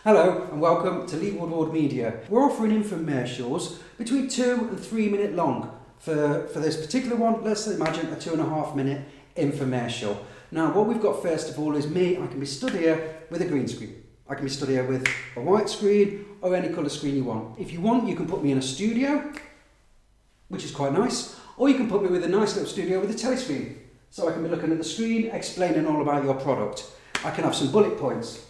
Hello and welcome to Lee Woodward Media. We're offering infomercials between 2 and 3 minutes long. For this particular one, let's imagine a 2.5 minute infomercial. Now what we've got first of all is me. I can be stood here with a green screen. I can be stood here with a white screen or any colour screen you want. If you want, you can put me in a studio, which is quite nice, or you can put me with a nice little studio with a telescreen. So I can be looking at the screen, explaining all about your product. I can have some bullet points,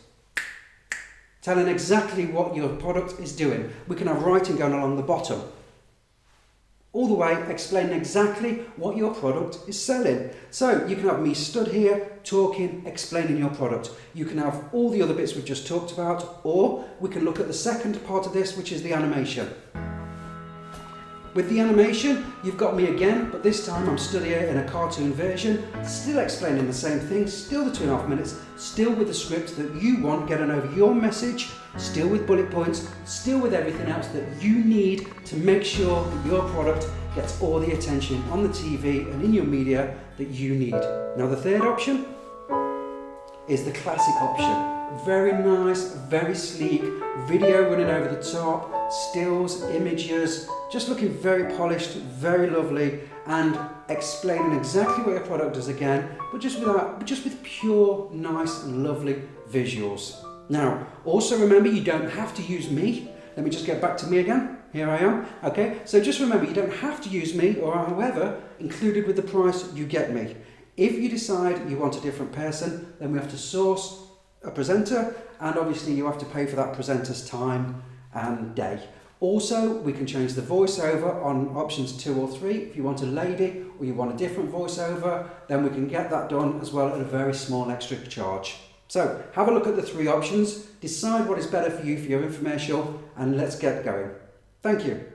telling exactly what your product is doing. We can have writing going along the bottom. All the way explaining exactly what your product is selling. So you can have me stood here talking, explaining your product. You can have all the other bits we've just talked about, or we can look at the second part of this, which is the animation. With the animation, you've got me again, but this time I'm stood here in a cartoon version, still explaining the same thing, still the 2.5 minutes, still with the script that you want, getting over your message, still with bullet points, still with everything else that you need to make sure that your product gets all the attention on the TV and in your media that you need. Now the third option is the classic option. Very nice, very sleek, video running over the top, stills, images, just looking very polished, very lovely, and explaining exactly what your product does again, but just with pure, nice, lovely visuals. Now, also remember, you don't have to use me. Let me just get back to me again. Here I am. Okay, so just remember, you don't have to use me, or however, included with the price, you get me. If you decide you want a different person, then we have to source a presenter, and obviously you have to pay for that presenter's time and day. Also, we can change the voiceover on options 2 or 3. If you want a lady or you want a different voiceover, then we can get that done as well at a very small extra charge. So have a look at the 3 options, decide what is better for you for your infomercial, and let's get going. Thank you.